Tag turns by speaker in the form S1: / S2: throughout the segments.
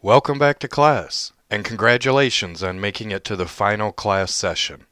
S1: Welcome back to class, and congratulations on making it to the final class session.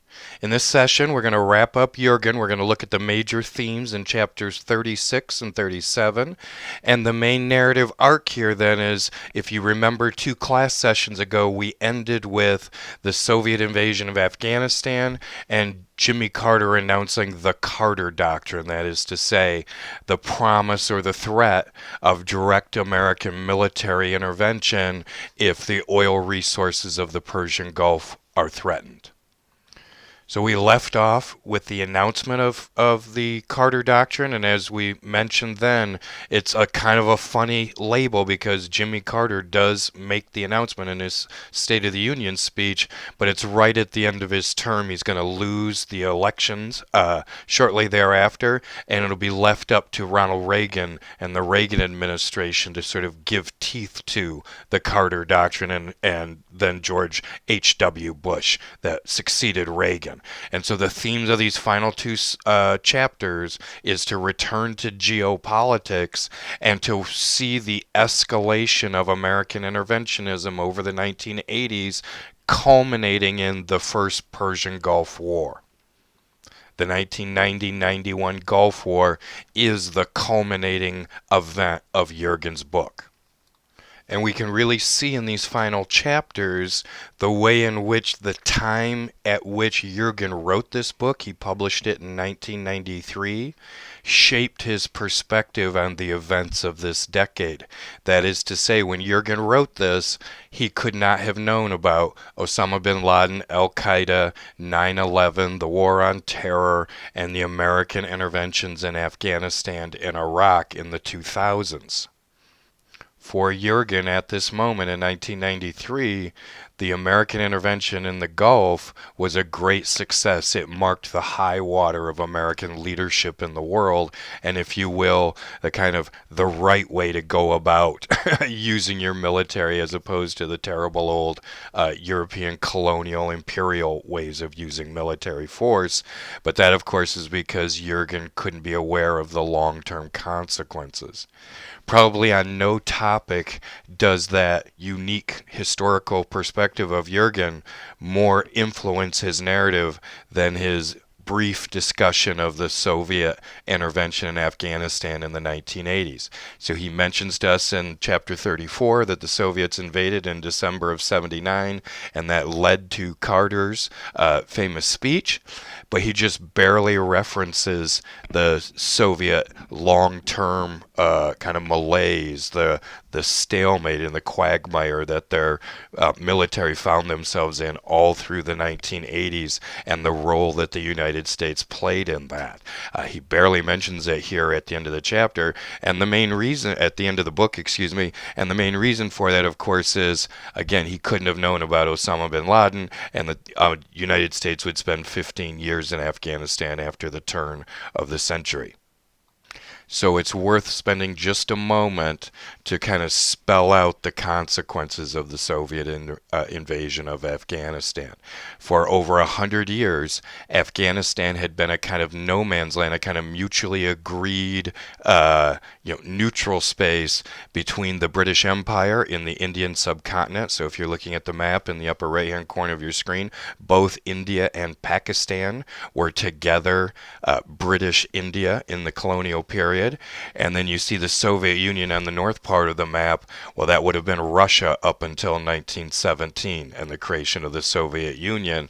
S1: In this session, we're going to wrap up Jurgen. We're going to look at the major themes in chapters 36 and 37. And the main narrative arc here then is, if you remember 2 class sessions ago, we ended with the Soviet invasion of Afghanistan and Jimmy Carter announcing the Carter Doctrine, that is to say, the promise or the threat of direct American military intervention if the oil resources of the Persian Gulf are threatened. So we left off with the announcement of the Carter Doctrine, and as we mentioned then, it's a kind of a funny label because Jimmy Carter does make the announcement in his State of the Union speech, but it's right at the end of his term. He's going to lose the elections shortly thereafter, and it'll be left up to Ronald Reagan and the Reagan administration to sort of give teeth to the Carter Doctrine and then George H.W. Bush that succeeded Reagan. And so the themes of these final 2 chapters is to return to geopolitics and to see the escalation of American interventionism over the 1980s, culminating in the first Persian Gulf War. The 1990-91 Gulf War is the culminating event of Jurgen's book. And we can really see in these final chapters the way in which the time at which Jurgen wrote this book, he published it in 1993, shaped his perspective on the events of this decade. That is to say, when Jurgen wrote this, he could not have known about Osama bin Laden, Al-Qaeda, 9/11, the War on Terror, and the American interventions in Afghanistan and Iraq in the 2000s. For Jurgen, at this moment in 1993, the American intervention in the Gulf was a great success. It marked the high water of American leadership in the world, and if you will, the right way to go about using your military as opposed to the terrible old European colonial imperial ways of using military force. But that, of course, is because Jurgen couldn't be aware of the long-term consequences. Probably on no topic does that unique historical perspective of Jurgen more influence his narrative than his brief discussion of the Soviet intervention in Afghanistan in the 1980s. So he mentions to us in chapter 34 that the Soviets invaded in December of 79, and that led to Carter's famous speech, but he just barely references the Soviet long-term kind of malaise, the stalemate and the quagmire that their military found themselves in all through the 1980s, and the role that the United States played in that. He barely mentions it here at the end of the chapter, and the main reason, at the end of the book, and the main reason for that, of course, is, again, he couldn't have known about Osama bin Laden, and the United States would spend 15 years in Afghanistan after the turn of the century. So it's worth spending just a moment to kind of spell out the consequences of the Soviet invasion of Afghanistan. For over 100 years, Afghanistan had been a kind of no man's land, a kind of mutually agreed neutral space between the British Empire in the Indian subcontinent. So if you're looking at the map in the upper right-hand corner of your screen, both India and Pakistan were together British India in the colonial period. And then you see the Soviet Union on the north part of the map. Well, that would have been Russia up until 1917 and the creation of the Soviet Union.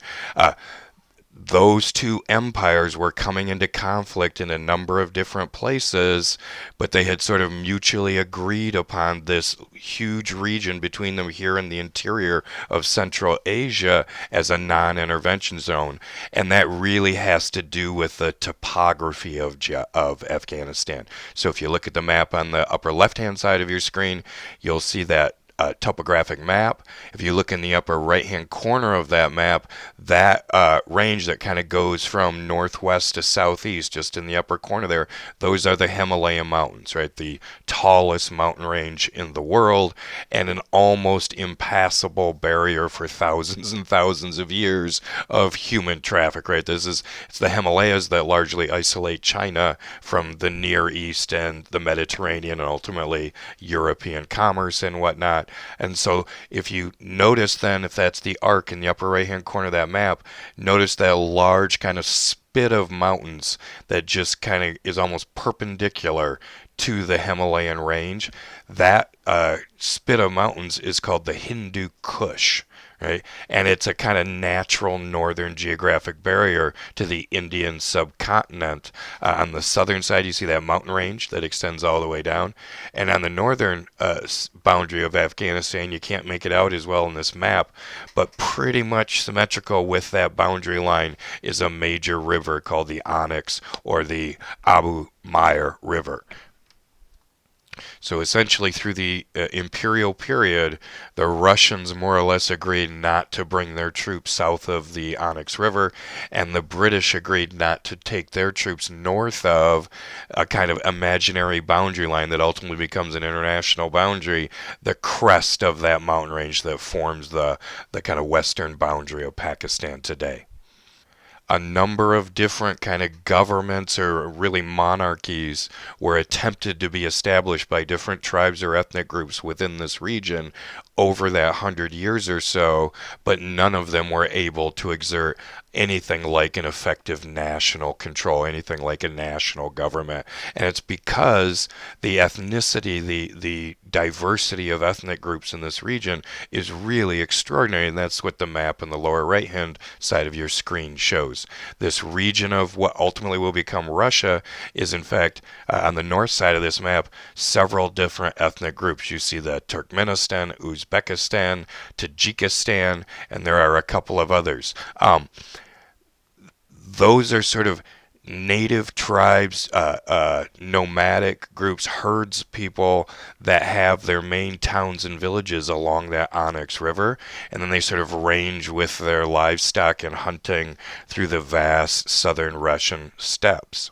S1: Those 2 empires were coming into conflict in a number of different places, but they had sort of mutually agreed upon this huge region between them here in the interior of Central Asia as a non-intervention zone. And that really has to do with the topography of Afghanistan. So if you look at the map on the upper left-hand side of your screen, you'll see that topographic map. If you look in the upper right-hand corner of that map, that range that kind of goes from northwest to southeast, just in the upper corner there, those are the Himalaya Mountains, right? The tallest mountain range in the world, and an almost impassable barrier for thousands and thousands of years of human traffic, right? It's the Himalayas that largely isolate China from the Near East and the Mediterranean and ultimately European commerce and whatnot. not. And so if you notice then, if that's the arc in the upper right hand corner of that map, notice that large kind of spit of mountains that just kind of is almost perpendicular to the Himalayan range. That spit of mountains is called the Hindu Kush. Right? And it's a kind of natural northern geographic barrier to the Indian subcontinent. On the southern side, you see that mountain range that extends all the way down. And on the northern boundary of Afghanistan, you can't make it out as well in this map, but pretty much symmetrical with that boundary line is a major river called the Onyx or the Abu Mair River. So essentially, through the imperial period, the Russians more or less agreed not to bring their troops south of the Onyx River, and the British agreed not to take their troops north of a kind of imaginary boundary line that ultimately becomes an international boundary, the crest of that mountain range that forms the kind of western boundary of Pakistan today. A number of different kind of governments or really monarchies were attempted to be established by different tribes or ethnic groups within this region over that 100 years or so, but none of them were able to exert anything like an effective national control, anything like a national government. And it's because the ethnicity, the diversity of ethnic groups in this region is really extraordinary, and that's what the map in the lower right hand side of your screen shows. This region of what ultimately will become Russia is in fact on the north side of this map several different ethnic groups. You see the Turkmenistan, Uzbekistan, Tajikistan, and there are a couple of others. Those are sort of native tribes, nomadic groups, herds people that have their main towns and villages along that Onyx River, and then they sort of range with their livestock and hunting through the vast southern Russian steppes.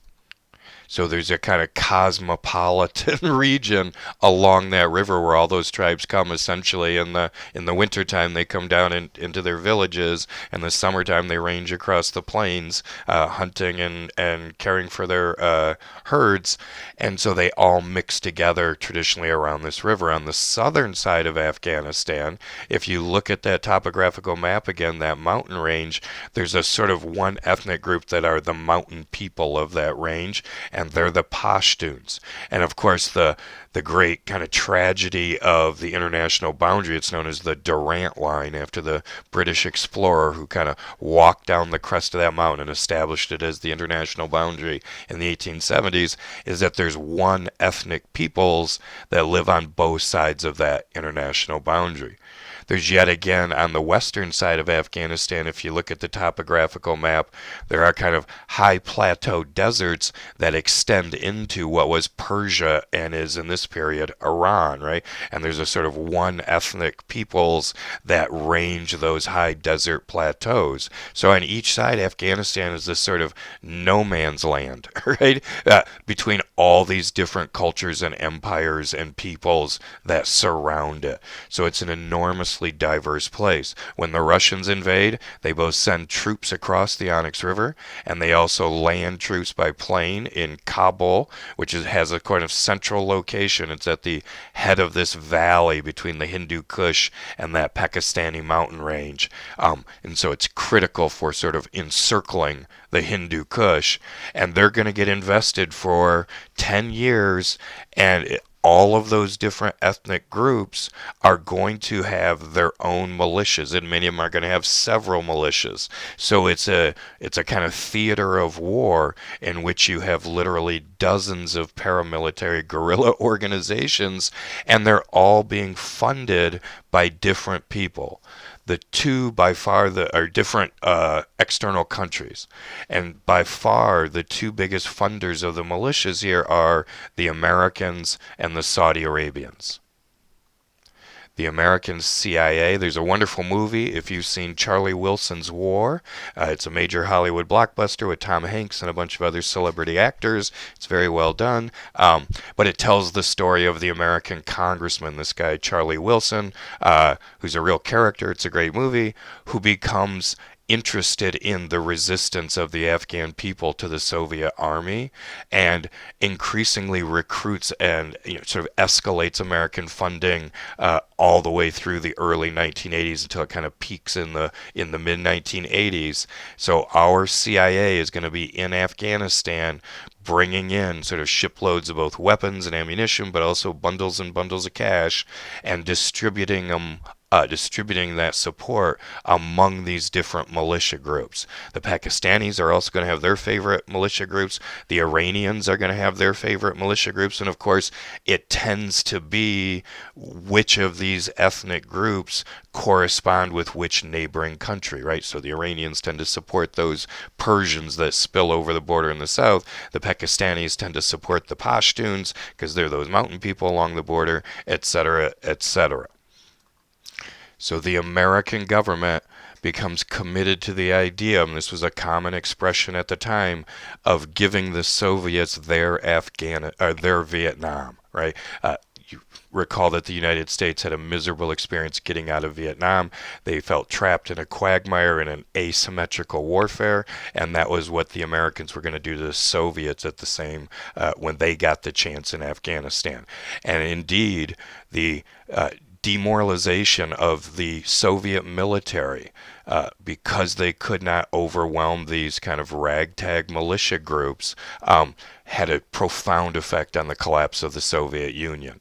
S1: So there's a kind of cosmopolitan region along that river where all those tribes come essentially in the wintertime they come down into their villages, and the summertime they range across the plains hunting and caring for their herds, and so they all mix together traditionally around this river. On the southern side of Afghanistan, if you look at that topographical map again, that mountain range, there's a sort of one ethnic group that are the mountain people of that range, and they're the Pashtuns. And of course, the great kind of tragedy of the international boundary, it's known as the Durant Line, after the British explorer who kind of walked down the crest of that mountain and established it as the international boundary in the 1870s, is that there's one ethnic peoples that live on both sides of that international boundary. There's yet again on the western side of Afghanistan, if you look at the topographical map, there are kind of high plateau deserts that extend into what was Persia and is in this period Iran, right? And there's a sort of one ethnic peoples that range those high desert plateaus. So on each side, Afghanistan is this sort of no man's land, right? Between all these different cultures and empires and peoples that surround it. So it's an enormously diverse place. When the Russians invade, they both send troops across the Onyx River, and they also land troops by plane in Kabul, which has a kind of central location. It's at the head of this valley between the Hindu Kush and that Pakistani mountain range. And so it's critical for sort of encircling the Hindu Kush, and they're going to get invested for 10 years, and all of those different ethnic groups are going to have their own militias, and many of them are going to have several militias. So it's a kind of theater of war in which you have literally dozens of paramilitary guerrilla organizations, and they're all being funded by different people. The two by far are different external countries, and by far the two biggest funders of the militias here are the Americans and the Saudi Arabians. The American CIA. There's a wonderful movie, if you've seen Charlie Wilson's War. It's a major Hollywood blockbuster with Tom Hanks and a bunch of other celebrity actors. It's very well done. But it tells the story of the American congressman, this guy Charlie Wilson, who's a real character. It's a great movie, who becomes interested in the resistance of the Afghan people to the Soviet army, and increasingly recruits and sort of escalates American funding all the way through the early 1980s until it kind of peaks in the mid 1980s. So our CIA is going to be in Afghanistan, bringing in sort of shiploads of both weapons and ammunition, but also bundles and bundles of cash, and distributing them. Distributing that support among these different militia groups. The Pakistanis are also going to have their favorite militia groups. The Iranians are going to have their favorite militia groups. And of course, it tends to be which of these ethnic groups correspond with which neighboring country, right? So the Iranians tend to support those Persians that spill over the border in the south. The Pakistanis tend to support the Pashtuns because they're those mountain people along the border, etc., etc. So the American government becomes committed to the idea, and this was a common expression at the time, of giving the Soviets their their Vietnam, right? You recall that the United States had a miserable experience getting out of Vietnam. They felt trapped in a quagmire in an asymmetrical warfare, and that was what the Americans were going to do to the Soviets at the same when they got the chance in Afghanistan. And indeed, the demoralization of the Soviet military because they could not overwhelm these kind of ragtag militia groups had a profound effect on the collapse of the Soviet Union.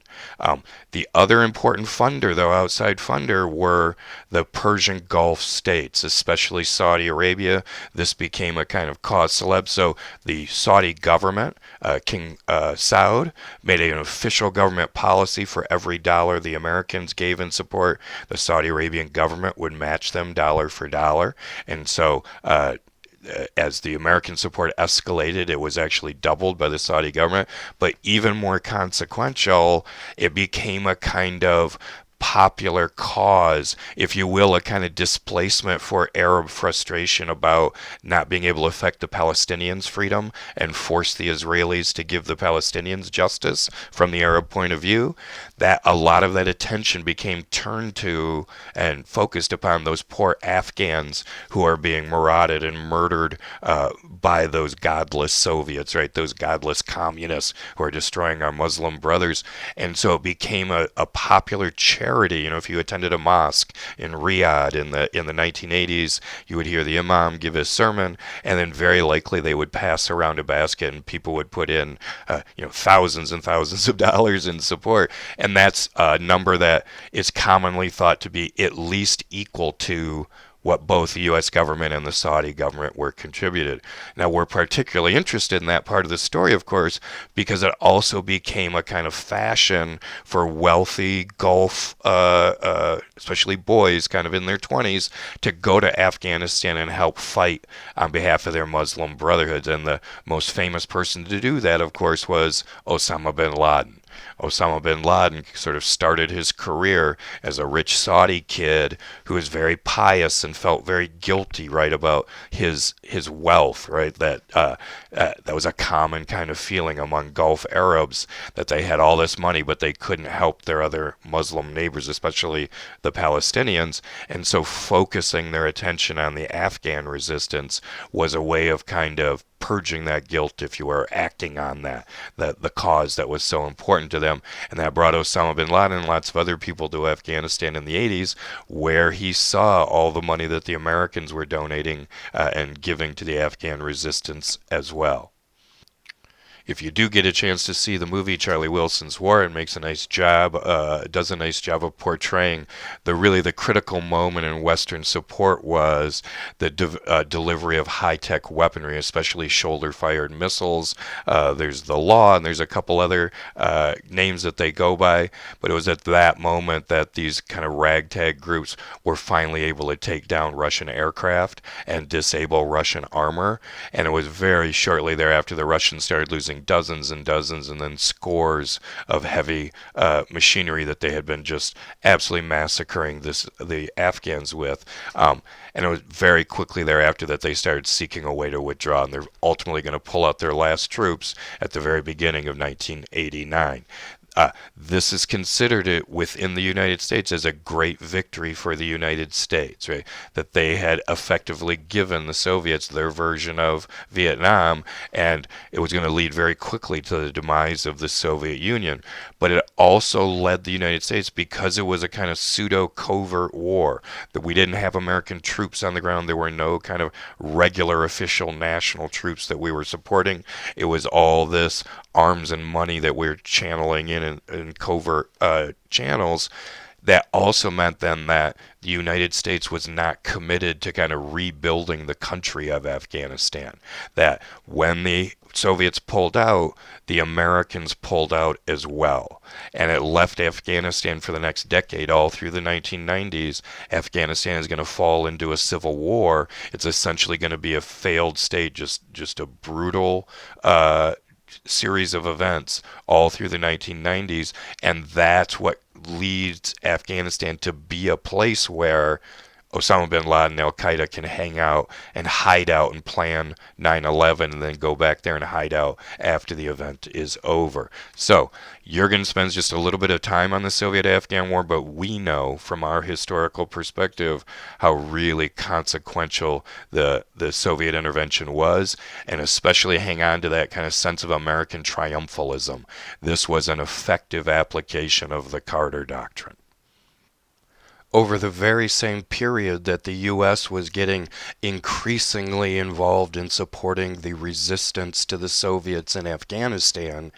S1: The other important funder, though, outside funder, were the Persian Gulf states, especially Saudi Arabia. This became a kind of cause célèbre. So the Saudi government, King Saud, made an official government policy for every dollar the Americans gave in support. The Saudi Arabian government would match them dollar for dollar. And so as the American support escalated, it was actually doubled by the Saudi government. But even more consequential, it became a kind of popular cause, if you will, a kind of displacement for Arab frustration about not being able to affect the Palestinians' freedom and force the Israelis to give the Palestinians justice from the Arab point of view. That a lot of that attention became turned to and focused upon those poor Afghans who are being marauded and murdered by those godless Soviets, right? Those godless communists who are destroying our Muslim brothers. And so it became a popular charity. If you attended a mosque in Riyadh in the 1980s, you would hear the imam give his sermon, and then very likely they would pass around a basket, and people would put in, thousands and thousands of dollars in support, and that's a number that is commonly thought to be at least equal to what both the U.S. government and the Saudi government were contributed. Now, we're particularly interested in that part of the story, of course, because it also became a kind of fashion for wealthy Gulf, especially boys kind of in their 20s, to go to Afghanistan and help fight on behalf of their Muslim brotherhoods. And the most famous person to do that, of course, was Osama bin Laden. Osama bin Laden sort of started his career as a rich Saudi kid who was very pious and felt very guilty, right, about his wealth, right? That was a common kind of feeling among Gulf Arabs, that they had all this money, but they couldn't help their other Muslim neighbors, especially the Palestinians. And so focusing their attention on the Afghan resistance was a way of kind of purging that guilt, if you were, acting on the cause that was so important to them. And that brought Osama bin Laden and lots of other people to Afghanistan in the 80s, where he saw all the money that the Americans were donating and giving to the Afghan resistance as well. If you do get a chance to see the movie Charlie Wilson's War, it makes a nice job, does a nice job of portraying the critical moment in Western support was the delivery of high-tech weaponry, especially shoulder-fired missiles. There's the Law, and there's a couple other names that they go by, but it was at that moment that these kind of ragtag groups were finally able to take down Russian aircraft and disable Russian armor, and it was very shortly thereafter the Russians started losing dozens and dozens and then scores of heavy machinery that they had been just absolutely massacring the Afghans with. And it was very quickly thereafter that they started seeking a way to withdraw, and they're ultimately going to pull out their last troops at the very beginning of 1989. This is considered it within the United States as a great victory for the United States, right? That they had effectively given the Soviets their version of Vietnam, and it was going to lead very quickly to the demise of the Soviet Union. But it also led the United States, because it was a kind of pseudo covert war, that we didn't have American troops on the ground. There were no kind of regular official national troops that we were supporting. It was all this arms and money that we're channeling in covert channels. That also meant then that the United States was not committed to kind of rebuilding the country of Afghanistan. That when the Soviets pulled out, the Americans pulled out as well. And it left Afghanistan for the next decade, all through the 1990s. Afghanistan is going to fall into a civil war. It's essentially going to be a failed state, just a brutal series of events all through the 1990s, and that's what leads Afghanistan to be a place where Osama bin Laden and Al Qaeda can hang out and hide out and plan 9/11 and then go back there and hide out after the event is over. So, Jurgen spends just a little bit of time on the Soviet Afghan War, but we know from our historical perspective how really consequential the Soviet intervention was, and especially hang on to that kind of sense of American triumphalism. This was an effective application of the Carter Doctrine. Over the very same period that the U.S. was getting increasingly involved in supporting the resistance to the Soviets in Afghanistan,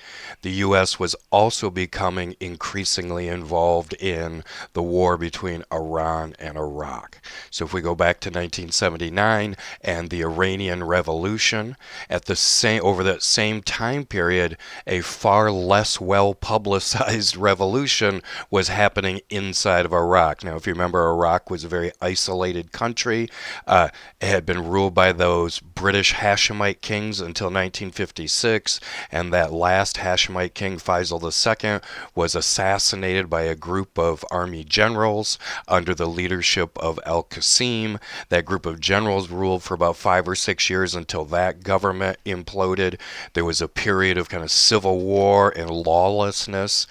S1: the U.S. was also becoming increasingly involved in the war between Iran and Iraq. So if we go back to 1979 and the Iranian Revolution, over that same time period, a far less well-publicized revolution was happening inside of Iraq. Now, if you remember, Iraq was a very isolated country. It had been ruled by those British Hashemite kings until 1956, and that last Hashemite king, Faisal II, was assassinated by a group of army generals under the leadership of al-Qasim. That group of generals ruled for about 5 or 6 years until that government imploded. There was a period of kind of civil war and lawlessness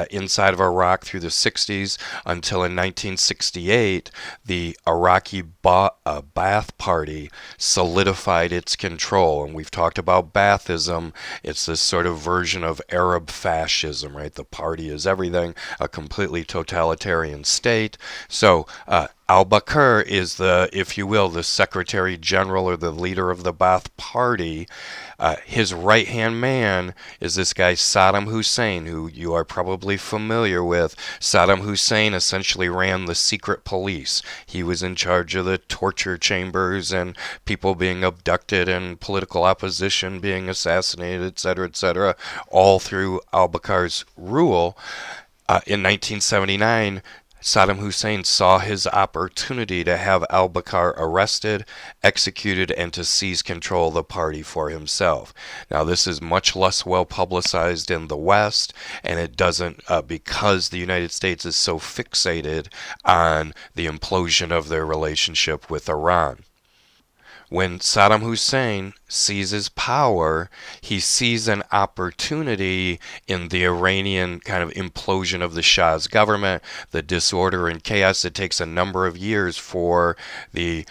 S1: inside of Iraq through the 60s until in 1968 the Iraqi Ba'ath Party solidified its control. And we've talked about Baathism. It's this sort of version of Arab fascism, right? The party is everything, a completely totalitarian state. So al-Bakr is the, if you will, the Secretary General or the leader of the Ba'ath Party. His right-hand man is this guy Saddam Hussein, who you are probably familiar with. Saddam Hussein essentially ran the secret police. He was in charge of the torture chambers and people being abducted and political opposition being assassinated, etc., all through al-Bakr's rule. In 1979, Saddam Hussein saw his opportunity to have al-Bakr arrested, executed, and to seize control of the party for himself. Now, this is much less well publicized in the West, and it doesn't, because the United States is so fixated on the implosion of their relationship with Iran. When Saddam Hussein seizes power, he sees an opportunity in the Iranian kind of implosion of the Shah's government, the disorder and chaos. It takes a number of years for the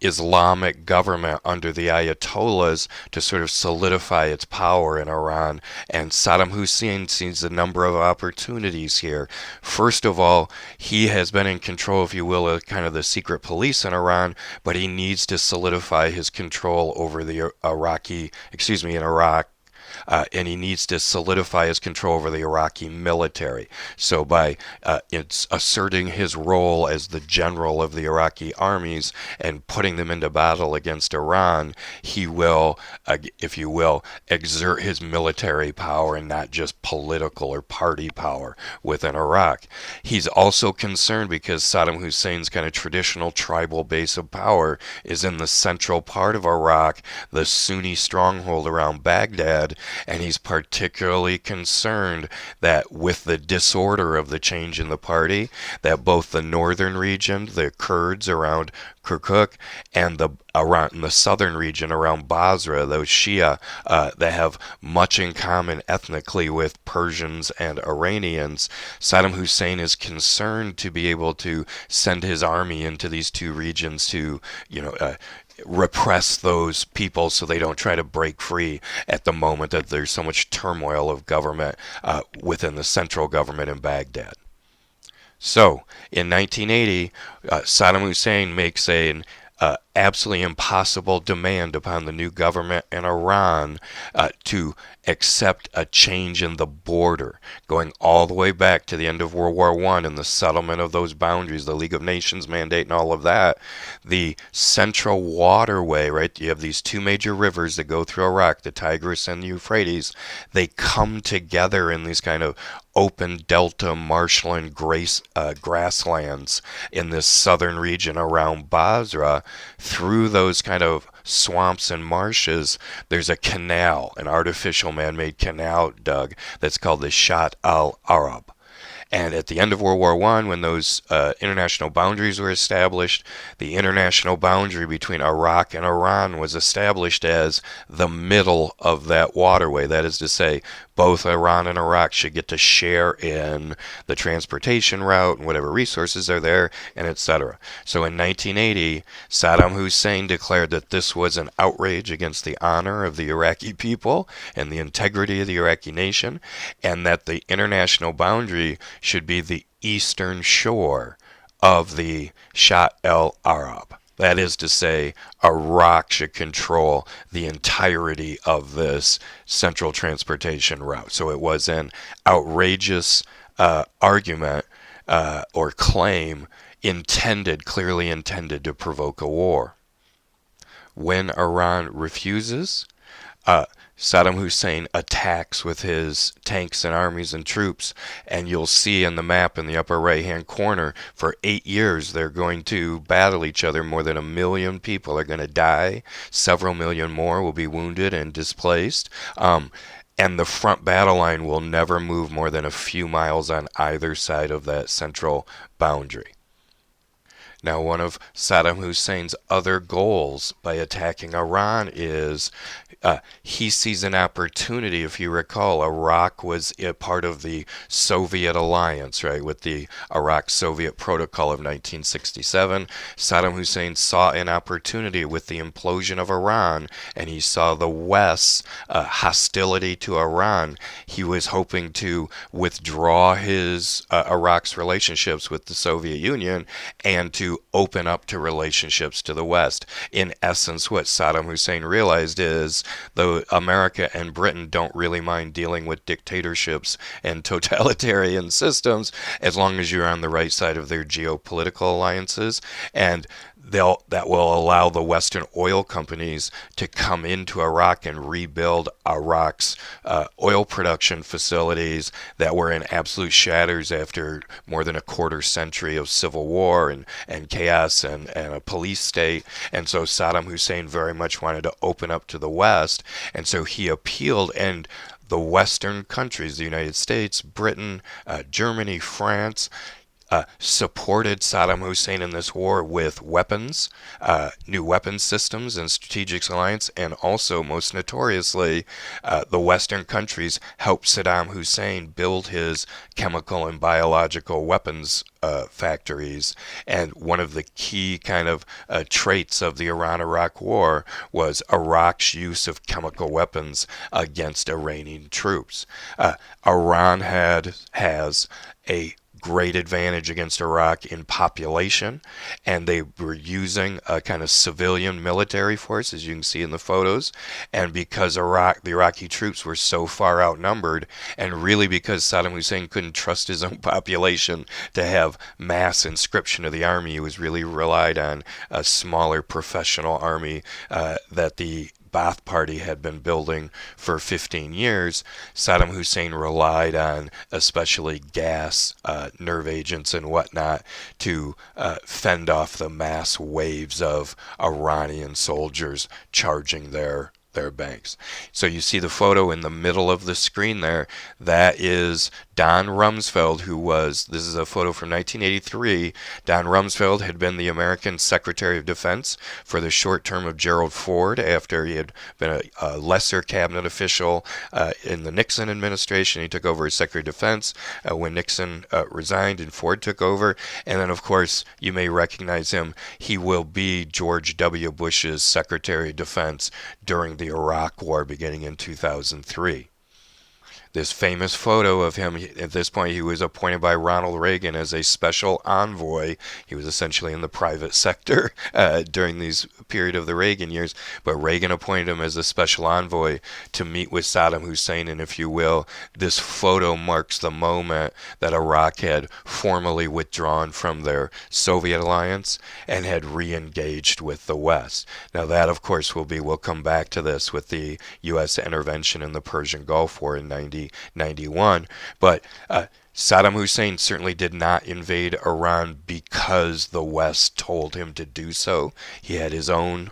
S1: Islamic government under the Ayatollahs to sort of solidify its power in Iran. And Saddam Hussein sees a number of opportunities here. First of all, he has been in control, if you will, of kind of the secret police in Iran, but he needs to solidify his control over the in Iraq. And he needs to solidify his control over the Iraqi military. So by asserting his role as the general of the Iraqi armies and putting them into battle against Iran, he will, if you will, exert his military power and not just political or party power within Iraq. He's also concerned because Saddam Hussein's kind of traditional tribal base of power is in the central part of Iraq, the Sunni stronghold around Baghdad. and he's particularly concerned that with the disorder of the change in the party, that both the northern region, the Kurds around Kirkuk, and the southern region around Basra, those Shia that have much in common ethnically with Persians and Iranians, Saddam Hussein is concerned to be able to send his army into these two regions to, repress those people so they don't try to break free at the moment that there's so much turmoil of government within the central government in Baghdad. So, in 1980, Saddam Hussein makes an absolutely impossible demand upon the new government in Iran to accept a change in the border, going all the way back to the end of World War I and the settlement of those boundaries, the League of Nations mandate and all of that. The central waterway, right? You have these two major rivers that go through Iraq, the Tigris and the Euphrates. They come together in these kind of open delta marshland grasslands in this southern region around Basra. Through those kind of swamps and marshes, there's a canal, an artificial man-made canal dug that's called the Shat al-Arab. And at the end of World War I, when those international boundaries were established, the international boundary between Iraq and Iran was established as the middle of that waterway. That is to say, both Iran and Iraq should get to share in the transportation route and whatever resources are there, and etc. So in 1980, Saddam Hussein declared that this was an outrage against the honor of the Iraqi people and the integrity of the Iraqi nation, and that the international boundary should be the eastern shore of the Shat al-Arab. That is to say, Iraq should control the entirety of this central transportation route. So it was an outrageous argument or claim clearly intended to provoke a war. When Iran refuses, Saddam Hussein attacks with his tanks and armies and troops, and you'll see in the map in the upper right-hand corner, for 8 years they're going to battle each other. More than 1 million people are going to die. Several million more will be wounded and displaced. And the front battle line will never move more than a few miles on either side of that central boundary. Now, one of Saddam Hussein's other goals by attacking Iran is he sees an opportunity. If you recall, Iraq was a part of the Soviet alliance, right, with the Iraq-Soviet Protocol of 1967. Saddam Hussein saw an opportunity with the implosion of Iran, and he saw the West's hostility to Iran. He was hoping to withdraw his Iraq's relationships with the Soviet Union and to open up to relationships to the West. In essence, what Saddam Hussein realized is, though America and Britain don't really mind dealing with dictatorships and totalitarian systems, as long as you're on the right side of their geopolitical alliances, and that will allow the Western oil companies to come into Iraq and rebuild Iraq's oil production facilities that were in absolute shatters after more than a quarter century of civil war and chaos and a police state. And so Saddam Hussein very much wanted to open up to the West, and so he appealed, and the Western countries, the United States, Britain, Germany, France, supported Saddam Hussein in this war with weapons, new weapons systems and strategic alliance, and also, most notoriously, the Western countries helped Saddam Hussein build his chemical and biological weapons factories. And one of the key kind of traits of the Iran-Iraq war was Iraq's use of chemical weapons against Iranian troops. Iran has a great advantage against Iraq in population, and they were using a kind of civilian military force, as you can see in the photos. And because the Iraqi troops were so far outnumbered, and really because Saddam Hussein couldn't trust his own population to have mass conscription of the army, he was really relied on a smaller professional army that the Ba'ath Party had been building for 15 years. Saddam Hussein relied on especially gas, nerve agents and whatnot to fend off the mass waves of Iranian soldiers charging their their banks. So you see the photo in the middle of the screen there. That is Don Rumsfeld, this is a photo from 1983. Don Rumsfeld had been the American Secretary of Defense for the short term of Gerald Ford after he had been a lesser cabinet official in the Nixon administration. He took over as Secretary of Defense when Nixon resigned and Ford took over. And then, of course, you may recognize him. He will be George W. Bush's Secretary of Defense during the Iraq War beginning in 2003. This famous photo of him, at this point he was appointed by Ronald Reagan as a special envoy. He was essentially in the private sector during these period of the Reagan years, but Reagan appointed him as a special envoy to meet with Saddam Hussein. And if you will, this photo marks the moment that Iraq had formally withdrawn from their Soviet alliance and had re-engaged with the West. Now that, of course, we'll come back to this with the U.S. intervention in the Persian Gulf War in 1991, but Saddam Hussein certainly did not invade Iran because the West told him to do so. He had his own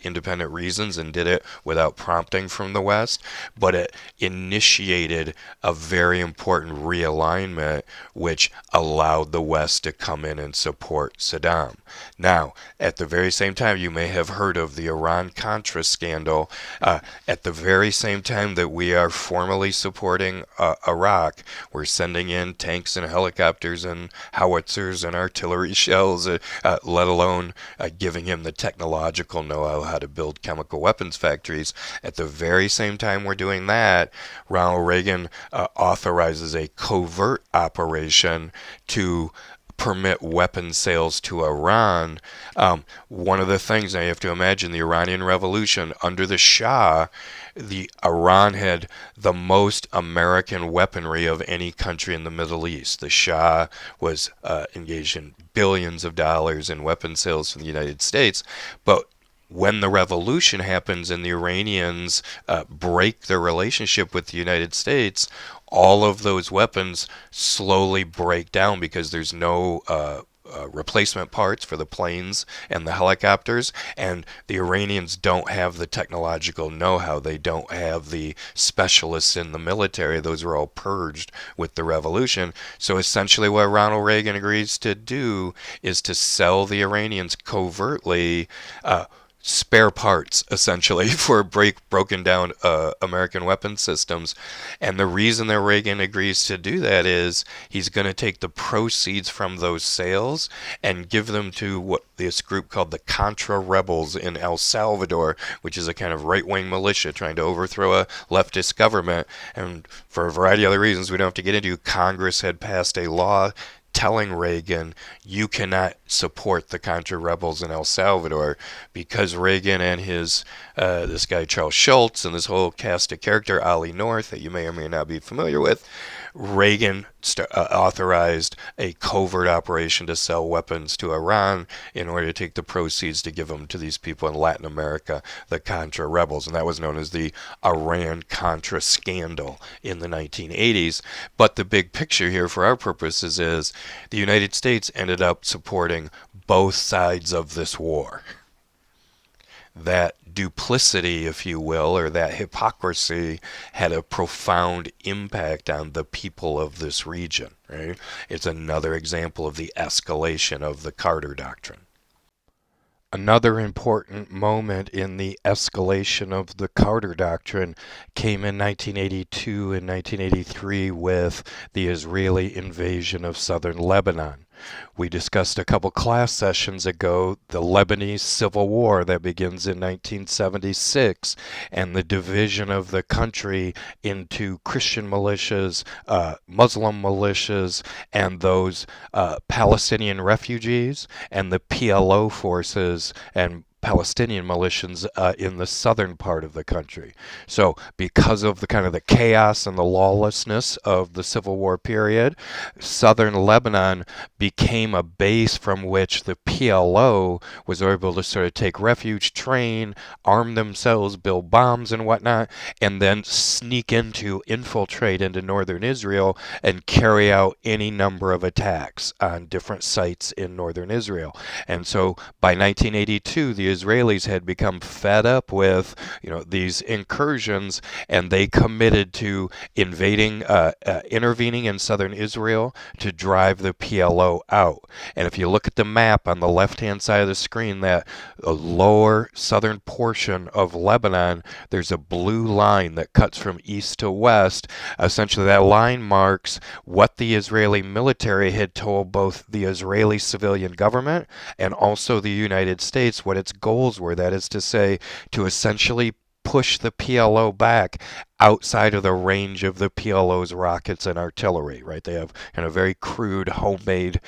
S1: independent reasons and did it without prompting from the West, but it initiated a very important realignment which allowed the West to come in and support Saddam. Now, at the very same time, you may have heard of the Iran-Contra scandal. At the very same time that we are formally supporting Iraq, we're sending in tanks and helicopters and howitzers and artillery shells, let alone giving him the technological know-how how to build chemical weapons factories. At the very same time we're doing that, Ronald Reagan authorizes a covert operation to permit weapon sales to Iran. One of the things, now you have to imagine the Iranian Revolution under the Shah, Iran had the most American weaponry of any country in the Middle East. The Shah was engaged in billions of dollars in weapon sales to the United States, but when the revolution happens and the Iranians break their relationship with the United States, all of those weapons slowly break down because there's no replacement parts for the planes and the helicopters, and the Iranians don't have the technological know-how. They don't have the specialists in the military. Those were all purged with the revolution. So essentially what Ronald Reagan agrees to do is to sell the Iranians covertly spare parts, essentially, for broken down American weapon systems. And the reason that Reagan agrees to do that is he's going to take the proceeds from those sales and give them to what this group called the Contra rebels in El Salvador, which is a kind of right-wing militia trying to overthrow a leftist government. And for a variety of other reasons we don't have to get into, Congress had passed a law telling Reagan, you cannot support the Contra rebels in El Salvador, because Reagan and his this guy Charles Schultz and this whole cast of character, Ollie North, that you may or may not be familiar with, Reagan authorized a covert operation to sell weapons to Iran in order to take the proceeds to give them to these people in Latin America, the Contra rebels. And that was known as the Iran-Contra scandal in the 1980s. But the big picture here for our purposes is the United States ended up supporting both sides of this war. That duplicity, if you will, or that hypocrisy had a profound impact on the people of this region, right? It's another example of the escalation of the Carter Doctrine. Another important moment in the escalation of the Carter Doctrine came in 1982 and 1983 with the Israeli invasion of southern Lebanon. We discussed a couple class sessions ago the Lebanese Civil War that begins in 1976 and the division of the country into Christian militias, Muslim militias, and those Palestinian refugees, and the PLO forces and Palestinian militias in the southern part of the country. So because of the kind of the chaos and the lawlessness of the Civil War period, southern Lebanon became a base from which the PLO was able to sort of take refuge, train, arm themselves, build bombs and whatnot, and then infiltrate into northern Israel and carry out any number of attacks on different sites in northern Israel. And so by 1982, the Israelis had become fed up with, these incursions, and they committed to intervening in southern Israel to drive the PLO out. And if you look at the map on the left-hand side of the screen, that lower southern portion of Lebanon, there's a blue line that cuts from east to west. Essentially, that line marks what the Israeli military had told both the Israeli civilian government and also the United States what its goals were. That is to say, to essentially push the PLO back outside of the range of the PLO's rockets and artillery, right? They have kind of very crude homemade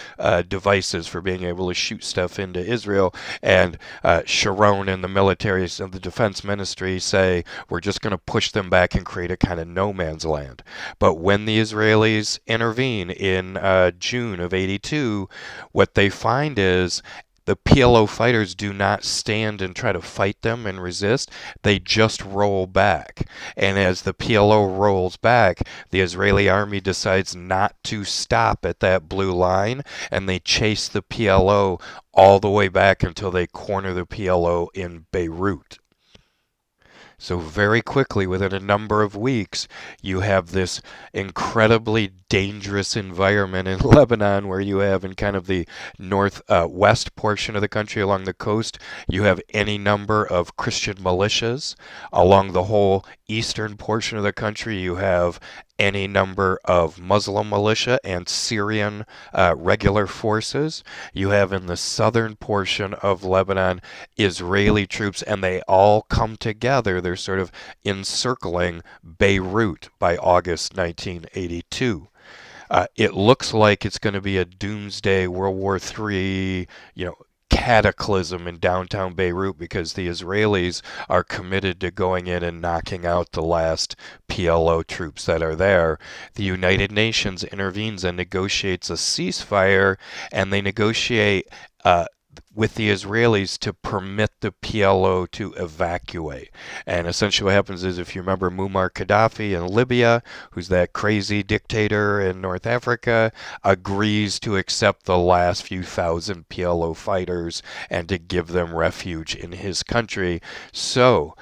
S1: devices for being able to shoot stuff into Israel. And Sharon and the military and the defense ministry say, we're just going to push them back and create a kind of no man's land. But when the Israelis intervene in June of '82, what they find is the PLO fighters do not stand and try to fight them and resist. They just roll back. And as the PLO rolls back, the Israeli army decides not to stop at that blue line, and they chase the PLO all the way back until they corner the PLO in Beirut. So very quickly, within a number of weeks, you have this incredibly dangerous environment in Lebanon, where you have in kind of the northwest portion of the country along the coast, you have any number of Christian militias. Along the whole eastern portion of the country, you have any number of Muslim militia and Syrian regular forces. You have in the southern portion of Lebanon Israeli troops, and they all come together. They're sort of encircling Beirut by August 1982. It looks like it's going to be a doomsday World War III, cataclysm in downtown Beirut, because the Israelis are committed to going in and knocking out the last PLO troops that are there. The United Nations intervenes and negotiates a ceasefire, and they negotiate with the Israelis to permit the PLO to evacuate. And essentially what happens is, if you remember Muammar Gaddafi in Libya, who's that crazy dictator in North Africa, agrees to accept the last few thousand PLO fighters and to give them refuge in his country. So,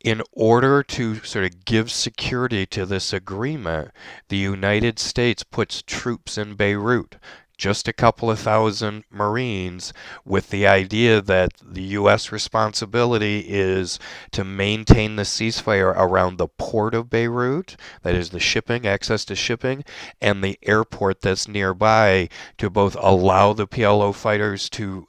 S1: in order to sort of give security to this agreement, the United States puts troops in Beirut, just a couple of thousand Marines, with the idea that the U.S. responsibility is to maintain the ceasefire around the port of Beirut, that is the shipping, access to shipping, and the airport that's nearby, to both allow the PLO fighters to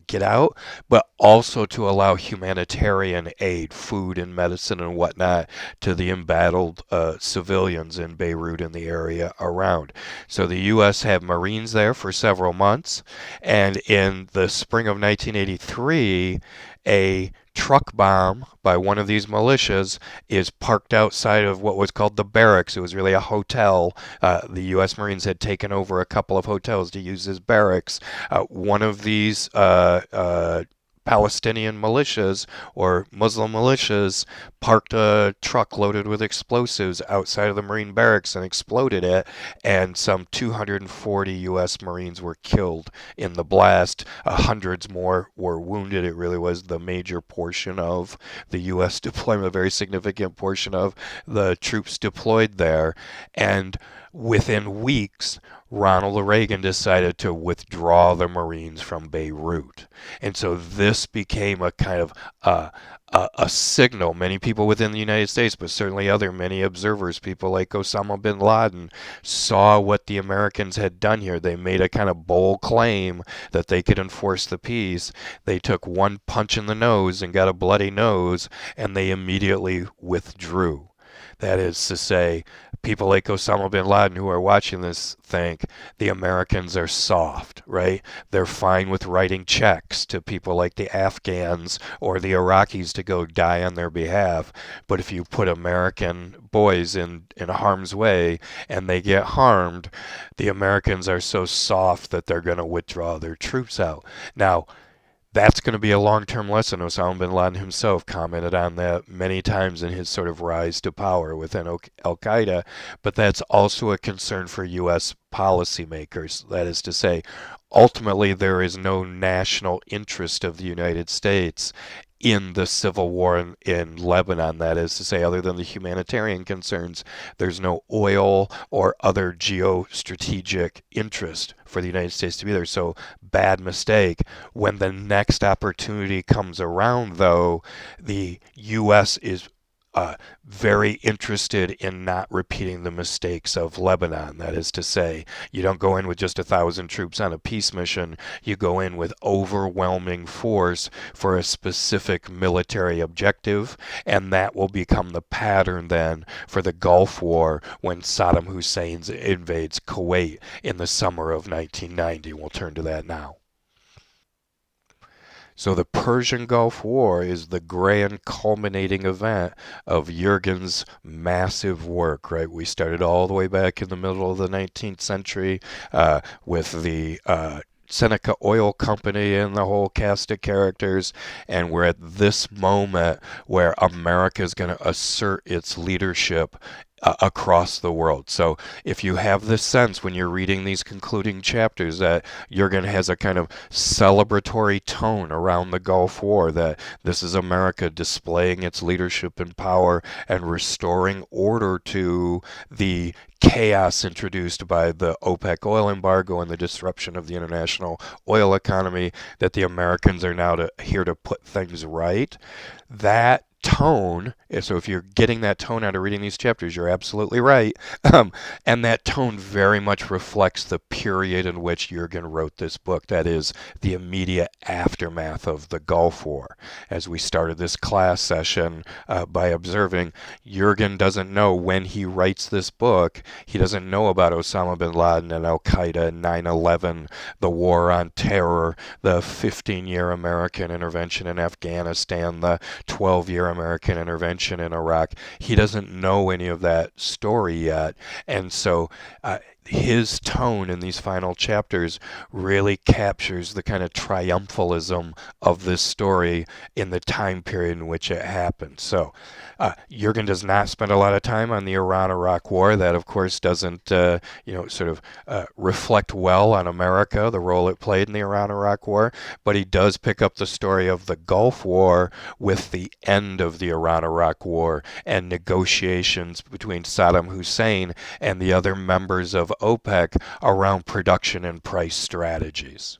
S1: get out, but also to allow humanitarian aid, food and medicine and whatnot, to the embattled civilians in Beirut and the area around. So the U.S. have Marines there for several months, and in the spring of 1983, a truck bomb by one of these militias is parked outside of what was called the barracks. It was really a hotel. The U.S. Marines had taken over a couple of hotels to use as barracks. One of these Palestinian militias or Muslim militias parked a truck loaded with explosives outside of the Marine barracks and exploded it, and some 240 U.S. Marines were killed in the blast. Hundreds more were wounded. It really was the major portion of the U.S. deployment, a very significant portion of the troops deployed there. And within weeks, Ronald Reagan decided to withdraw the Marines from Beirut. And so this became a kind of a signal. Many people within the United States, but certainly many observers, people like Osama bin Laden, saw what the Americans had done here. They made a kind of bold claim that they could enforce the peace. They took one punch in the nose and got a bloody nose, and they immediately withdrew. That is to say, people like Osama bin Laden who are watching this think the Americans are soft, right? They're fine with writing checks to people like the Afghans or the Iraqis to go die on their behalf. But if you put American boys in harm's way and they get harmed, the Americans are so soft that they're going to withdraw their troops out. Now, That's going to be a long-term lesson. Osama bin Laden himself commented on that many times in his sort of rise to power within Al-Qaeda, but that's also a concern for U.S. policymakers. That is to say, ultimately, there is no national interest of the United States in the civil war in Lebanon. That is to say, other than the humanitarian concerns, there's no oil or other geostrategic interest for the United States to be there. So, bad mistake. When the next opportunity comes around, though, the U.S. is very interested in not repeating the mistakes of Lebanon. That is to say, you don't go in with just 1,000 troops on a peace mission. You go in with overwhelming force for a specific military objective, and that will become the pattern then for the Gulf War when Saddam Hussein invades Kuwait in the summer of 1990. We'll turn to that now. So the Persian Gulf War is the grand culminating event of Jurgen's massive work, right? We started all the way back in the middle of the 19th century with the Seneca Oil Company and the whole cast of characters, and we're at this moment where America is going to assert its leadership across the world. So if you have this sense when you're reading these concluding chapters that Jurgen has a kind of celebratory tone around the Gulf War, that this is America displaying its leadership and power and restoring order to the chaos introduced by the OPEC oil embargo and the disruption of the international oil economy, that the Americans are now here to put things right. That tone, so if you're getting that tone out of reading these chapters, you're absolutely right. And that tone very much reflects the period in which Jurgen wrote this book. That is the immediate aftermath of the Gulf War. As we started this class session by observing, Jurgen doesn't know when he writes this book. He doesn't know about Osama bin Laden and Al-Qaeda, 9/11, the war on terror, the 15-year American intervention in Afghanistan, the 12-year American intervention in Iraq. He doesn't know any of that story yet. And so his tone in these final chapters really captures the kind of triumphalism of this story in the time period in which it happened. So Jurgen does not spend a lot of time on the Iran-Iraq War. That, of course, doesn't sort of reflect well on America, the role it played in the Iran-Iraq War. But he does pick up the story of the Gulf War with the end of the Iran-Iraq War and negotiations between Saddam Hussein and the other members of OPEC around production and price strategies.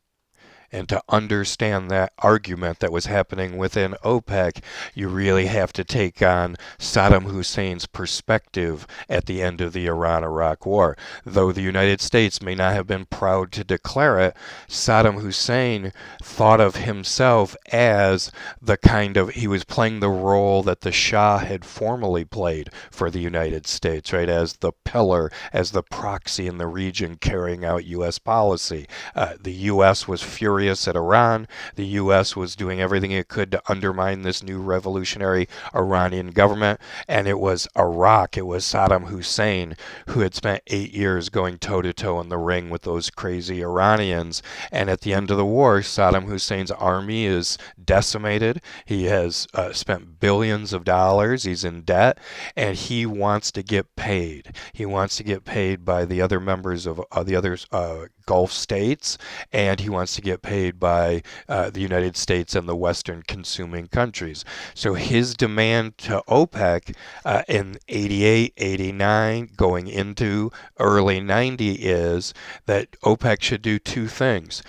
S1: And to understand that argument that was happening within OPEC, you really have to take on Saddam Hussein's perspective at the end of the Iran-Iraq War. Though the United States may not have been proud to declare it, Saddam Hussein thought of himself as the kind of, he was playing the role that the Shah had formerly played for the United States, right, as the pillar, as the proxy in the region carrying out U.S. policy. The U.S. was furious at Iran. The U.S. was doing everything it could to undermine this new revolutionary Iranian government. And it was Iraq, it was Saddam Hussein who had spent 8 years going toe-to-toe in the ring with those crazy Iranians. And at the end of the war, Saddam Hussein's army is decimated. He has spent billions of dollars. He's in debt. And he wants to get paid. He wants to get paid by the other members of the other Gulf states, and he wants to get paid by the United States and the Western consuming countries. So his demand to OPEC in 88, 89, going into early 90 is that OPEC should do two things.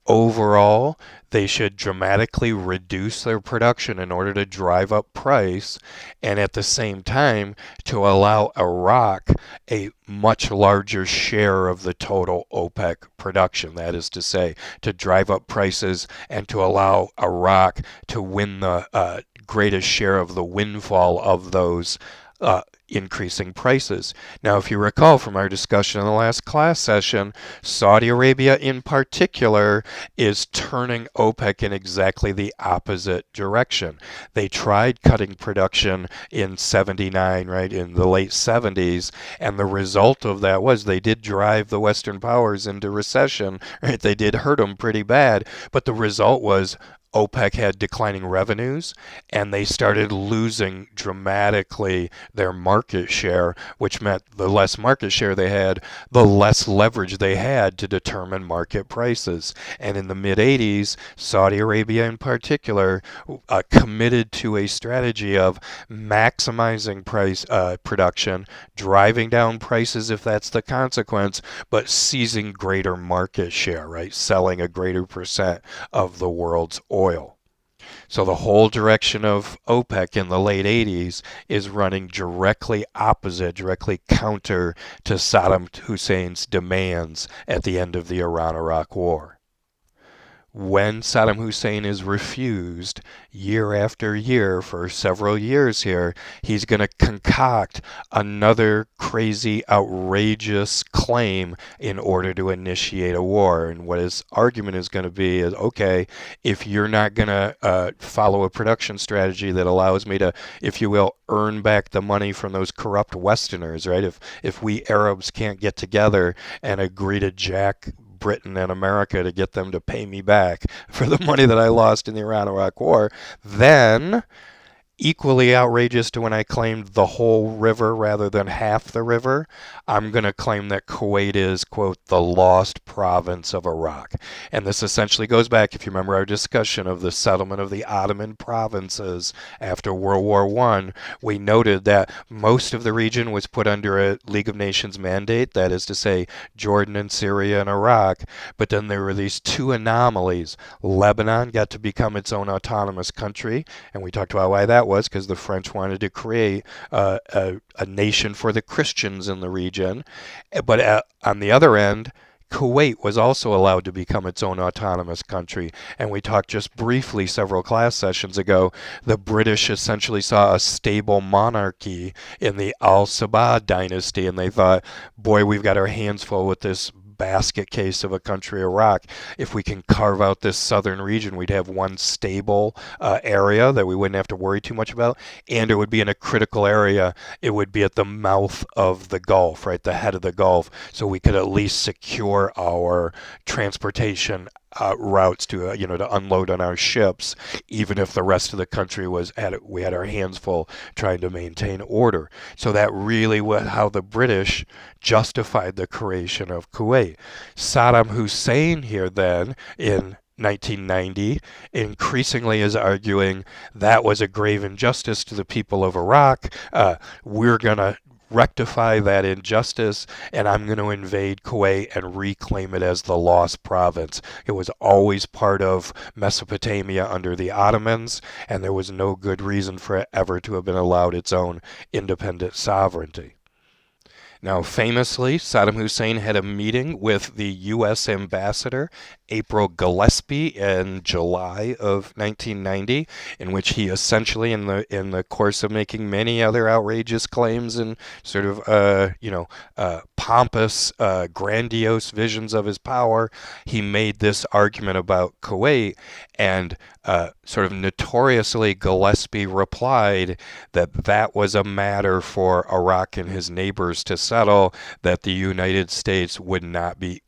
S1: Overall, they should dramatically reduce their production in order to drive up price, and at the same time to allow Iraq a much larger share of the total OPEC production. That is to say, to drive up prices and to allow Iraq to win the greatest share of the windfall of those increasing prices. Now, if you recall from our discussion in the last class session, Saudi Arabia in particular is turning OPEC in exactly the opposite direction. They tried cutting production in 79, right, in the late 70s, and the result of that was they did drive the Western powers into recession, right? They did hurt them pretty bad, but the result was OPEC had declining revenues, and they started losing dramatically their market share, which meant the less market share they had, the less leverage they had to determine market prices. And in the mid 80s, Saudi Arabia in particular committed to a strategy of maximizing price production, driving down prices if that's the consequence, but seizing greater market share, right? Selling a greater percent of the world's oil. So the whole direction of OPEC in the late 80s is running directly opposite, directly counter to Saddam Hussein's demands at the end of the Iran-Iraq War. When Saddam Hussein is refused year after year for several years here, he's going to concoct another crazy, outrageous claim in order to initiate a war. And what his argument is going to be is, okay, if you're not going to follow a production strategy that allows me to, if you will, earn back the money from those corrupt Westerners, right? If we Arabs can't get together and agree to jack Britain and America to get them to pay me back for the money that I lost in the Iran-Iraq War, then equally outrageous to when I claimed the whole river rather than half the river, I'm going to claim that Kuwait is, quote, the lost province of Iraq. And this essentially goes back, if you remember our discussion of the settlement of the Ottoman provinces after World War I, we noted that most of the region was put under a League of Nations mandate, that is to say, Jordan and Syria and Iraq, but then there were these two anomalies. Lebanon got to become its own autonomous country, and we talked about why that was, because the French wanted to create a nation for the Christians in the region. But on the other end, Kuwait was also allowed to become its own autonomous country. And we talked just briefly several class sessions ago. The British essentially saw a stable monarchy in the Al Sabah dynasty, and they thought, boy, we've got our hands full with this basket case of a country, Iraq. If we can carve out this southern region, we'd have one stable area that we wouldn't have to worry too much about, and it would be in a critical area. It would be at the mouth of the Gulf, right, the head of the Gulf, so we could at least secure our transportation routes to to unload on our ships, even if the rest of the country we had our hands full trying to maintain order. So that really was how the British justified the creation of Kuwait. Saddam Hussein here then in 1990 increasingly is arguing that was a grave injustice to the people of Iraq. We're going to rectify that injustice, and I'm going to invade Kuwait and reclaim it as the lost province. It was always part of Mesopotamia under the Ottomans, and there was no good reason for it ever to have been allowed its own independent sovereignty. Now, famously, Saddam Hussein had a meeting with the U.S. ambassador, April Gillespie, in July of 1990, in which he essentially, in the course of making many other outrageous claims and sort of pompous, grandiose visions of his power, he made this argument about Kuwait, and sort of notoriously Gillespie replied that that was a matter for Iraq and his neighbors to settle, that the United States would not be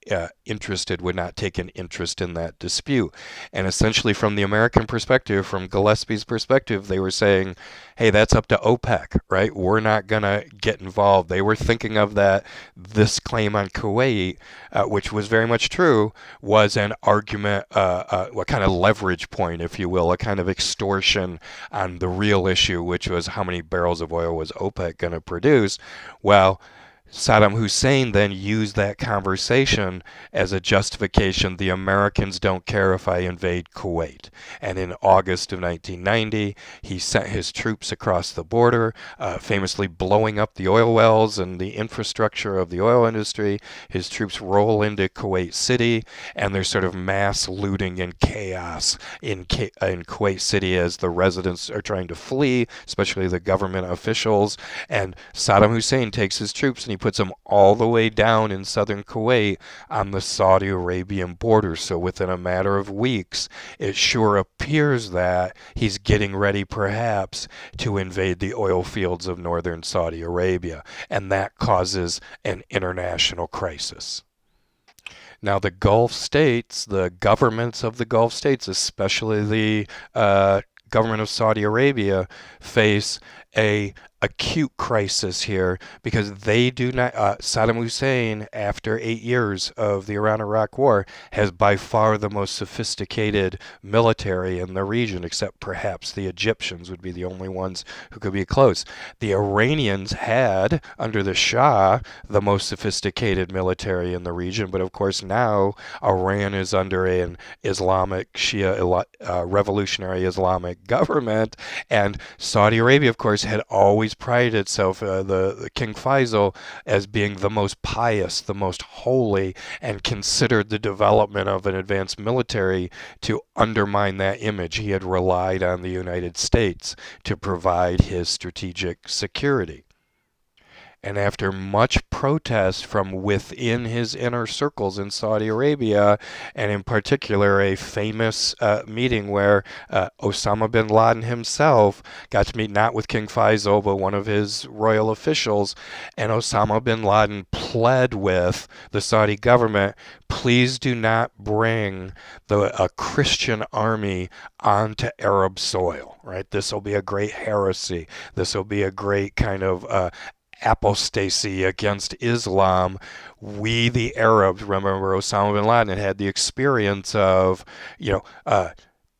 S1: interested, would not take an interest in that dispute. And essentially from the American perspective, from Gillespie's perspective, they were saying, hey, that's up to OPEC, right? We're not going to get involved. They were thinking of that, this claim on Kuwait, which was very much true, was an argument, what kind of leverage point, if you will, a kind of extortion on the real issue, which was how many barrels of oil was OPEC going to produce. Well, Saddam Hussein then used that conversation as a justification. The Americans don't care if I invade Kuwait. And in August of 1990, he sent his troops across the border, famously blowing up the oil wells and the infrastructure of the oil industry. His troops roll into Kuwait City, and there's sort of mass looting and chaos in Kuwait City as the residents are trying to flee, especially the government officials. And Saddam Hussein takes his troops and he puts them all the way down in southern Kuwait on the Saudi Arabian border. So within a matter of weeks, it sure appears that he's getting ready perhaps to invade the oil fields of northern Saudi Arabia. And that causes an international crisis. Now, the Gulf states, the governments of the Gulf states, especially the government of Saudi Arabia, face a acute crisis here because they do not. Saddam Hussein, after 8 years of the Iran-Iraq War, has by far the most sophisticated military in the region, except perhaps the Egyptians would be the only ones who could be close. The Iranians had, under the Shah, the most sophisticated military in the region, but of course now Iran is under an Islamic Shia revolutionary Islamic government, and Saudi Arabia, of course, had always prided itself, the King Faisal, as being the most pious, the most holy, and considered the development of an advanced military to undermine that image. He had relied on the United States to provide his strategic security. And after much protest from within his inner circles in Saudi Arabia, and in particular a famous meeting where Osama bin Laden himself got to meet not with King Faisal but one of his royal officials, and Osama bin Laden pled with the Saudi government, please do not bring a Christian army onto Arab soil, right? This will be a great heresy. This will be a great kind of apostasy against Islam. We, the Arabs, remember Osama bin Laden had the experience of, you know,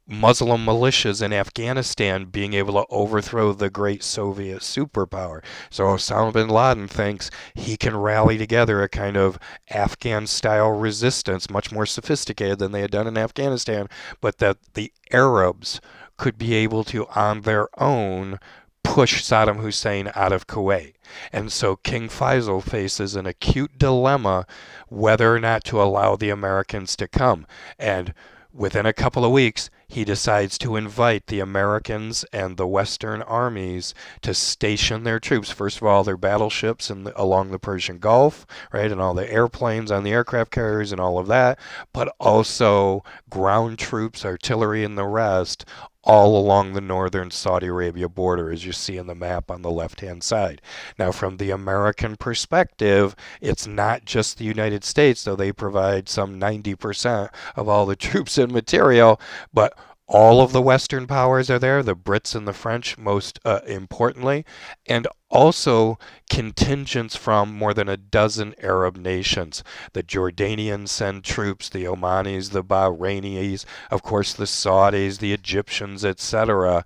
S1: Muslim militias in Afghanistan being able to overthrow the great Soviet superpower. So Osama bin Laden thinks he can rally together a kind of Afghan-style resistance, much more sophisticated than they had done in Afghanistan, but that the Arabs could be able to, on their own, push Saddam Hussein out of Kuwait. And so King Faisal faces an acute dilemma whether or not to allow the Americans to come. And within a couple of weeks, he decides to invite the Americans and the Western armies to station their troops. First of all, their battleships along the Persian Gulf, right, and all the airplanes on the aircraft carriers and all of that, but also ground troops, artillery, and the rest all along the northern Saudi Arabia border, as you see in the map on the left-hand side. Now, from the American perspective, it's not just the United States, though they provide some 90% of all the troops and material, but all of the Western powers are there, the Brits and the French most importantly, and also contingents from more than a dozen Arab nations. The Jordanians send troops, the Omanis, the Bahrainis, of course the Saudis, the Egyptians, etc.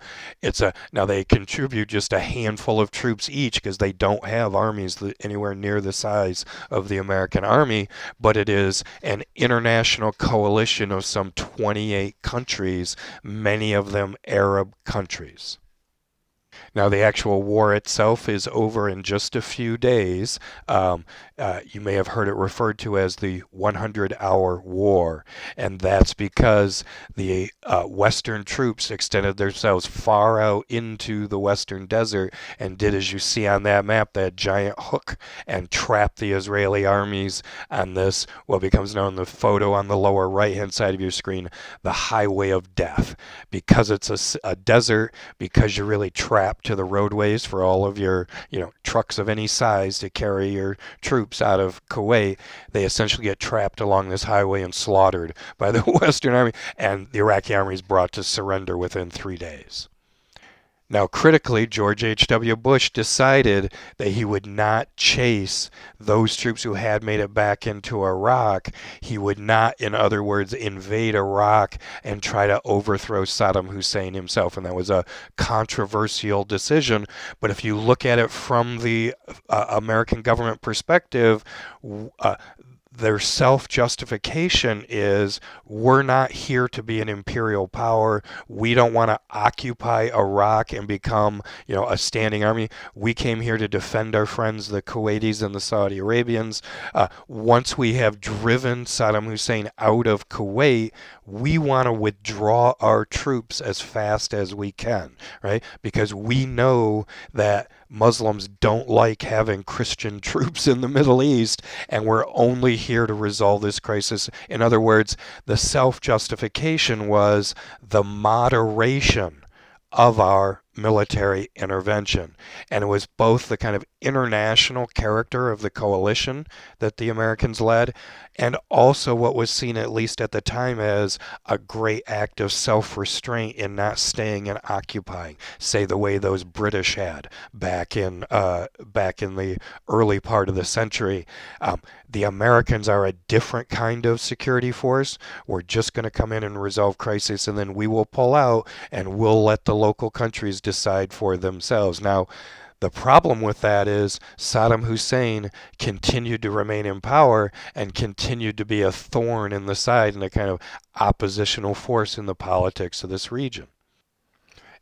S1: Now they contribute just a handful of troops each because they don't have armies anywhere near the size of the American army, but it is an international coalition of some 28 countries, many of them Arab countries. Now, the actual war itself is over in just a few days. You may have heard it referred to as the 100-hour war, and that's because the Western troops extended themselves far out into the Western desert and did, as you see on that map, that giant hook and trapped the Israeli armies on this, what becomes known, the photo on the lower right-hand side of your screen, the highway of death. Because it's a desert, because you're really trapped to the roadways for all of your, trucks of any size to carry your troops out of Kuwait, they essentially get trapped along this highway and slaughtered by the Western Army, and the Iraqi army is brought to surrender within 3 days. Now, critically, George H.W. Bush decided that he would not chase those troops who had made it back into Iraq. He would not, in other words, invade Iraq and try to overthrow Saddam Hussein himself. And that was a controversial decision. But if you look at it from the American government perspective, their self-justification is, we're not here to be an imperial power. We don't want to occupy Iraq and become, a standing army. We came here to defend our friends, the Kuwaitis and the Saudi Arabians. Once we have driven Saddam Hussein out of Kuwait, we want to withdraw our troops as fast as we can, right? Because we know that Muslims don't like having Christian troops in the Middle East, and we're only here to resolve this crisis. In other words, the self-justification was the moderation of our military intervention. And it was both the kind of international character of the coalition that the Americans led, and also what was seen, at least at the time, as a great act of self-restraint in not staying and occupying, say the way those British had back in the early part of the century. The Americans are a different kind of security force. We're just going to come in and resolve crisis, and then we will pull out, and we'll let the local countries decide for themselves. Now, the problem with that is Saddam Hussein continued to remain in power and continued to be a thorn in the side and a kind of oppositional force in the politics of this region.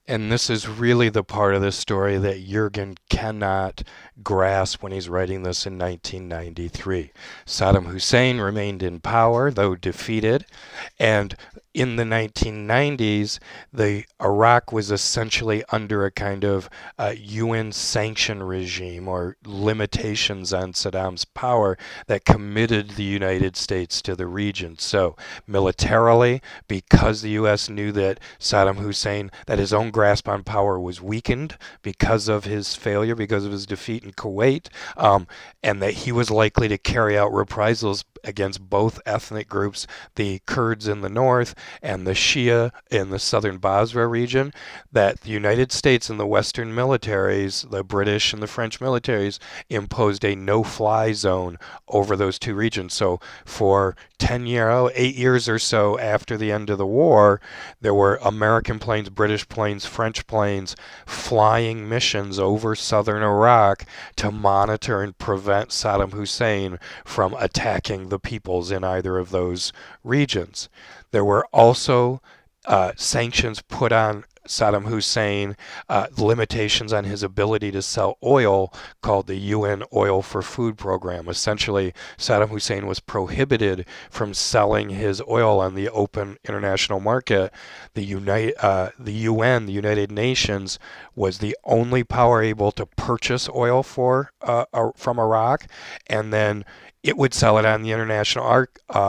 S1: And this is really the part of the story that Jurgen cannot grasp when he's writing this in 1993. Saddam Hussein remained in power, though defeated, and in the 1990s, Iraq was essentially under a kind of UN sanction regime or limitations on Saddam's power that committed the United States to the region. So militarily, because the U.S. knew that Saddam Hussein, that his own grasp on power was weakened because of his failure, because of his defeat in Kuwait, and that he was likely to carry out reprisals against both ethnic groups, the Kurds in the north and the Shia in the southern Basra region, that the United States and the Western militaries, the British and the French militaries, imposed a no-fly zone over those two regions. So for 8 years or so after the end of the war, there were American planes, British planes, French planes flying missions over southern Iraq to monitor and prevent Saddam Hussein from attacking the peoples in either of those regions. There were also sanctions put on Saddam Hussein, limitations on his ability to sell oil, called the UN Oil for Food program. Essentially, Saddam Hussein was prohibited from selling his oil on the open international market. The UN, the United Nations, was the only power able to purchase oil from Iraq, and then it would sell it on the international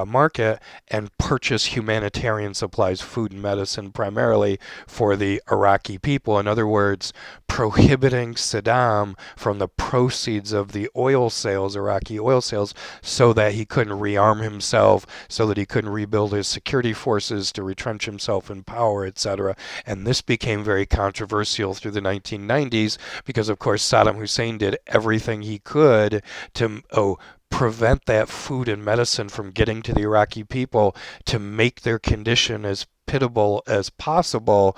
S1: market and purchase humanitarian supplies, food and medicine primarily, for the Iraqi people. In other words, prohibiting Saddam from the proceeds of the oil sales, Iraqi oil sales, so that he couldn't rearm himself, so that he couldn't rebuild his security forces to retrench himself in power, etc. And this became very controversial through the 1990s because, of course, Saddam Hussein did everything he could to prevent that food and medicine from getting to the Iraqi people, to make their condition as pitiable as possible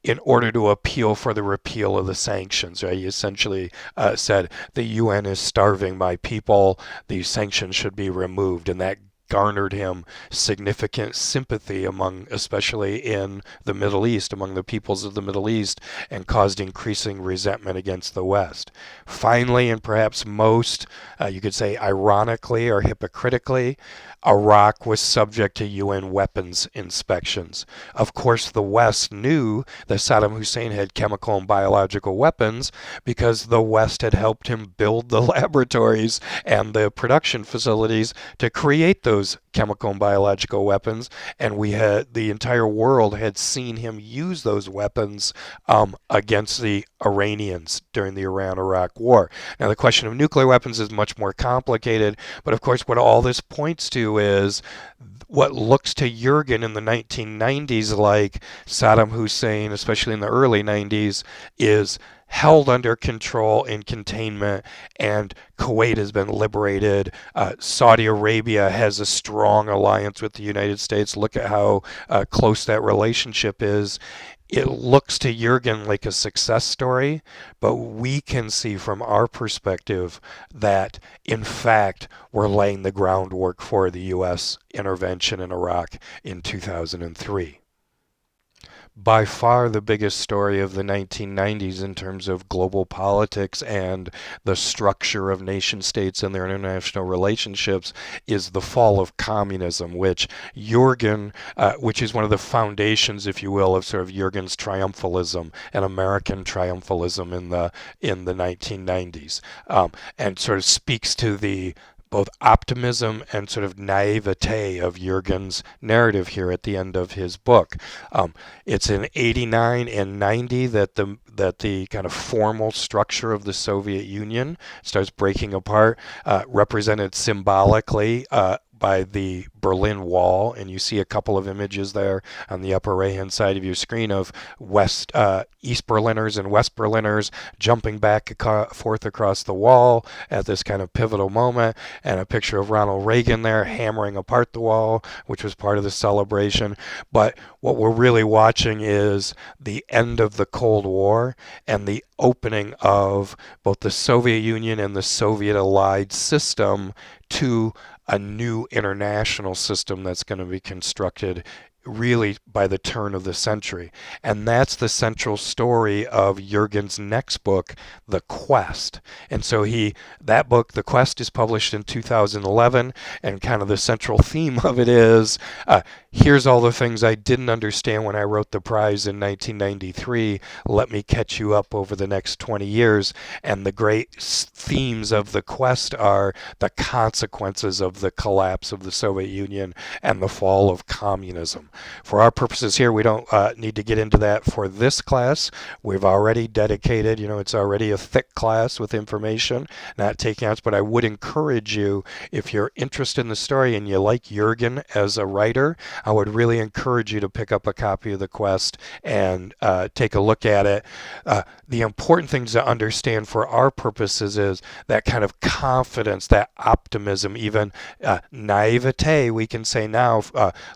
S1: in order to appeal for the repeal of the sanctions. Right? He essentially said, the UN is starving my people, these sanctions should be removed, and that garnered him significant sympathy especially in the Middle East, among the peoples of the Middle East, and caused increasing resentment against the West. Finally, and perhaps most, you could say ironically or hypocritically, Iraq was subject to UN weapons inspections. Of course, the West knew that Saddam Hussein had chemical and biological weapons because the West had helped him build the laboratories and the production facilities to create those chemical and biological weapons, and the entire world had seen him use those weapons against the Iranians during the Iran-Iraq War. Now, the question of nuclear weapons is much more complicated, but of course what all this points to is what looks to Jurgen in the 1990s like Saddam Hussein, especially in the early 90s, is held under control and containment, and Kuwait has been liberated. Saudi Arabia has a strong alliance with the United States. Look at how close that relationship is. It looks to Jurgen like a success story, but we can see from our perspective that, in fact, we're laying the groundwork for the U.S. intervention in Iraq in 2003. By far the biggest story of the 1990s in terms of global politics and the structure of nation states and their international relationships is the fall of communism, which which is one of the foundations, if you will, of sort of Jurgen's triumphalism and American triumphalism in the 1990s, and sort of speaks to the both optimism and sort of naivete of Jürgen's narrative here at the end of his book. It's in 89 and 90 that the kind of formal structure of the Soviet Union starts breaking apart, represented symbolically by the Berlin Wall, and you see a couple of images there on the upper right-hand side of your screen of East Berliners and West Berliners jumping back and forth across the wall at this kind of pivotal moment, and a picture of Ronald Reagan there hammering apart the wall, which was part of the celebration. But what we're really watching is the end of the Cold War and the opening of both the Soviet Union and the Soviet Allied system to a new international system that's going to be constructed really by the turn of the century. And that's the central story of Jürgen's next book, The Quest. And so that book, The Quest, is published in 2011, and kind of the central theme of it is, here's all the things I didn't understand when I wrote the prize in 1993. Let me catch you up over the next 20 years. And the great themes of The Quest are the consequences of the collapse of the Soviet Union and the fall of communism. For our purposes here, we don't need to get into that for this class. We've already dedicated, it's already a thick class with information, not taking notes, but I would encourage you, if you're interested in the story and you like Jürgen as a writer, I would really encourage you to pick up a copy of The Quest and take a look at it. The important things to understand for our purposes is that kind of confidence, that optimism, even naivete, we can say now,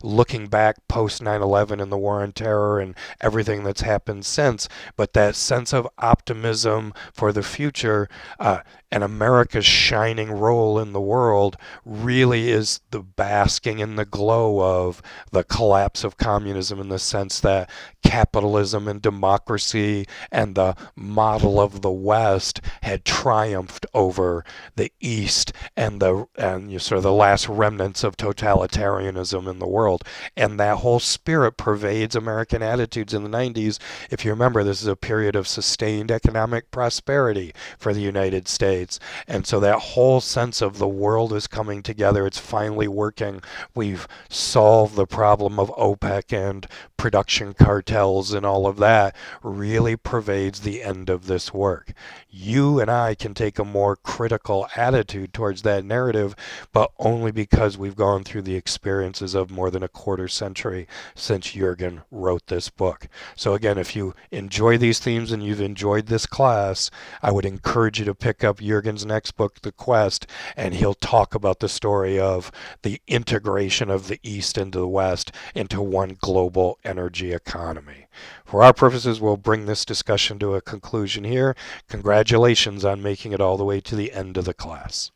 S1: looking back post 9/11 and the war on terror and everything that's happened since, but that sense of optimism for the future and America's shining role in the world really is the basking in the glow of the collapse of communism, in the sense that capitalism and democracy and the model of the West had triumphed over the East and sort of the last remnants of totalitarianism in the world. And that whole spirit pervades American attitudes in the 90s. If you remember, this is a period of sustained economic prosperity for the United States. And so that whole sense of the world is coming together, it's finally working, we've solved the problem of OPEC and production cartels and all of that, really pervades the end of this work. You and I can take a more critical attitude towards that narrative, but only because we've gone through the experiences of more than a quarter century since Jürgen wrote this book. So again, if you enjoy these themes and you've enjoyed this class, I would encourage you to pick up Jürgen's next book, The Quest, and he'll talk about the story of the integration of the East into the West into one global energy economy. For our purposes, we'll bring this discussion to a conclusion here. Congratulations on making it all the way to the end of the class.